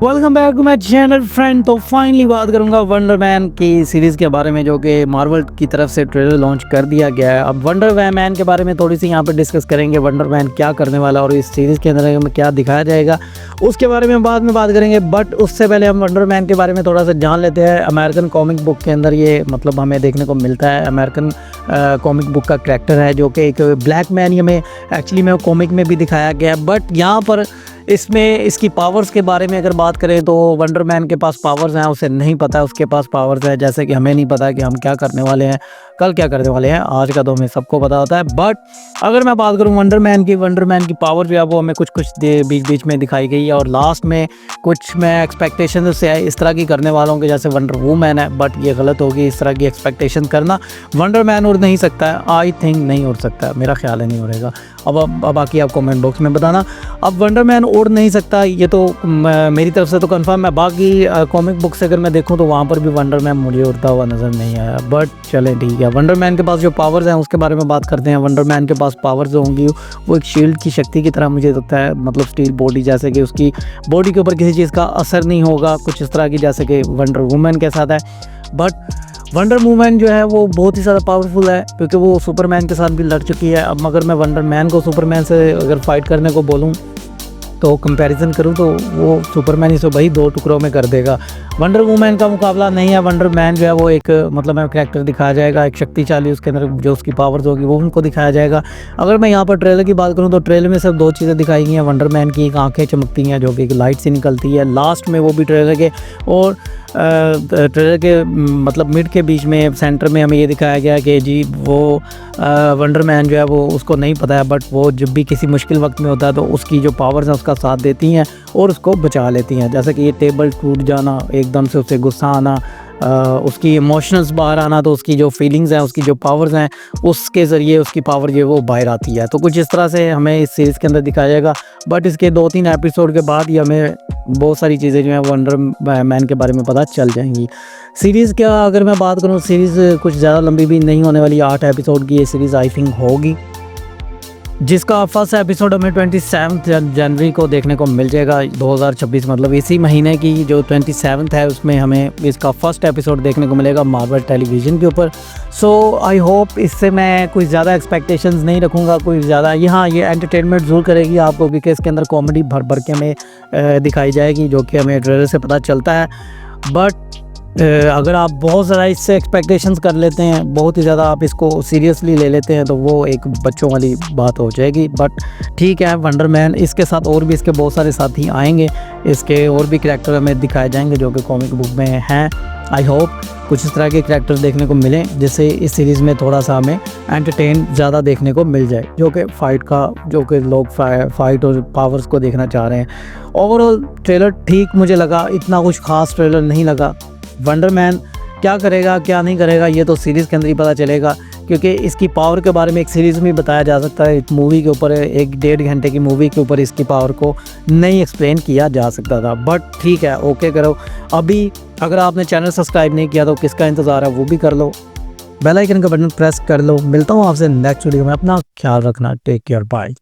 Welcome back to my channel friend. तो finally बात करूंगा वंडर मैन की सीरीज़ के बारे में, जो कि मार्वल की तरफ से ट्रेलर लॉन्च कर दिया गया है। अब वंडर मैन के बारे में थोड़ी सी यहाँ पे डिस्कस करेंगे, वंडर मैन क्या करने वाला और इस सीरीज़ के अंदर हमें क्या दिखाया जाएगा उसके बारे में बाद में बात करेंगे। बट उससे पहले हम वंडर मैन के बारे में थोड़ा सा जान लेते हैं। अमेरिकन कॉमिक बुक के अंदर ये मतलब हमें देखने को मिलता है। अमेरिकन कॉमिक बुक का करैक्टर है जो कि एक ब्लैक मैन हमें एक्चुअली में कॉमिक में भी दिखाया गया है। बट यहाँ पर इसमें इसकी पावर्स के बारे में अगर बात करें तो वंडर मैन के पास पावर्स हैं, उसे नहीं पता है उसके पास पावर्स है। जैसे कि हमें नहीं पता कि हम क्या करने वाले हैं, कल क्या करने वाले हैं, आज का तो हमें सबको पता होता है। बट अगर मैं बात करूं वंडर मैन की पावर जो है वो हमें कुछ बीच बीच में दिखाई गई है। और लास्ट में कुछ मैं एक्सपेक्टेशन से इस तरह की करने वालों के जैसे वंडर वूमैन है, बट ये गलत होगी इस तरह की एक्सपेक्टेशन करना। वंडर मैन उड़ नहीं सकता है, आई थिंक नहीं उड़ सकता है, मेरा ख्याल है नहीं उड़ेगा। अब बाकी आप कमेंट बॉक्स में बताना। अब वंडर मैन उड़ नहीं सकता ये तो मेरी तरफ से तो कंफर्म है। बाकी कॉमिक बुक से अगर मैं देखूं तो वहाँ पर भी वंडर मैन मुझे उड़ता हुआ नज़र नहीं आया। बट चलें ठीक है, वंडर मैन के पास जो पावर्स हैं उसके बारे में बात करते हैं। वंडर मैन के पास पावर्स जो होंगी वो एक शील्ड की शक्ति की तरह मुझे लगता है, मतलब स्टील बॉडी, जैसे कि उसकी बॉडी के ऊपर किसी चीज़ का असर नहीं होगा, कुछ इस तरह की जैसे कि वंडर वूमन के साथ है। बट वंडर वूमन जो है वो बहुत ही ज़्यादा पावरफुल है क्योंकि वो सुपरमैन के साथ भी लड़ चुकी है। अब अगर मैं वंडर मैन को सुपरमैन से अगर फाइट करने को बोलूँ तो कंपैरिजन करूँ तो वो सुपरमैन इसे भाई दो टुकड़ों में कर देगा। वंडर वूमैन का मुकाबला नहीं है। वंडर मैन जो है वो एक मतलब कैरेक्टर दिखाया जाएगा, एक शक्तिशाली, उसके अंदर जो उसकी पावर्स होगी वो उनको दिखाया जाएगा। अगर मैं यहाँ पर ट्रेलर की बात करूँ तो ट्रेलर में सिर्फ दो चीज़ें दिखाई गई हैं। वंडर मैन की एक आँखें चमकती हैं जो कि एक लाइट से निकलती है लास्ट में, वो भी ट्रेलर के, और ट्रेलर के मतलब मिड के बीच में सेंटर में हमें ये दिखाया गया कि जी वो वंडर मैन जो है वो उसको नहीं पता है, बट वो जब भी किसी मुश्किल वक्त में होता है तो उसकी जो पावर्स हैं उसका साथ देती हैं और उसको बचा लेती हैं। जैसे कि ये टेबल टूट जाना, एकदम से उससे गुस्सा आना, उसकी इमोशंस बाहर आना, तो उसकी जो फीलिंग्स हैं, उसकी जो पावर्स हैं, उसके ज़रिए उसकी पावर जो है वो बाहर आती है। तो कुछ इस तरह से हमें इस सीरीज़ के अंदर दिखाया जाएगा। बट इसके 2-3 एपिसोड के बाद ही हमें बहुत सारी चीज़ें जो हैं वंडर मैन के बारे में पता चल जाएंगी। सीरीज़ क्या अगर मैं बात करूँ, सीरीज़ कुछ ज़्यादा लंबी भी नहीं होने वाली, 8 एपिसोड की ये सीरीज़ आई थिंक होगी, जिसका फर्स्ट एपिसोड हमें 27 जनवरी को देखने को मिल जाएगा 2026, मतलब इसी महीने की जो 27 है उसमें हमें इसका फर्स्ट एपिसोड देखने को मिलेगा मार्वल टेलीविज़न के ऊपर। सो आई होप इससे मैं कोई ज़्यादा एक्सपेक्टेशंस नहीं रखूँगा, कोई ज़्यादा यहाँ ये एंटरटेनमेंट ज़रूर करेगी आपको क्योंकि इसके अंदर कॉमेडी भर भर के हमें दिखाई जाएगी, जो कि हमें ट्रेलर से पता चलता है। बट अगर आप बहुत ज़्यादा इससे एक्सपेक्टेशंस कर लेते हैं, बहुत ही ज़्यादा आप इसको सीरियसली ले लेते हैं तो वो एक बच्चों वाली बात हो जाएगी। बट ठीक है, वंडर मैन इसके साथ और भी इसके बहुत सारे साथी आएंगे, इसके और भी करैक्टर हमें दिखाए जाएंगे जो कि कॉमिक बुक में हैं। आई होप कुछ इस तरह के करैक्टर देखने को मिलें जिससे इस सीरीज़ में थोड़ा सा हमें एंटरटेन ज़्यादा देखने को मिल जाए, जो कि फ़ाइट का, जो कि लोग फाइट और पावर्स को देखना चाह रहे हैं। ओवरऑल ट्रेलर ठीक मुझे लगा, इतना कुछ ख़ास ट्रेलर नहीं लगा। वंडर मैन क्या करेगा क्या नहीं करेगा ये तो सीरीज़ के अंदर ही पता चलेगा, क्योंकि इसकी पावर के बारे में एक सीरीज़ में बताया जा सकता है। एक मूवी के ऊपर, 1-1.5 घंटे की मूवी के ऊपर इसकी पावर को नहीं एक्सप्लेन किया जा सकता था। बट ठीक है, ओके करो। अभी अगर आपने चैनल सब्सक्राइब नहीं किया तो किसका इंतज़ार है, वो भी कर लो, बेल आइकन का बटन प्रेस कर लो। मिलता हूँ आपसे नेक्स्ट वीडियो में, अपना ख्याल रखना, टेक केयर, बाय।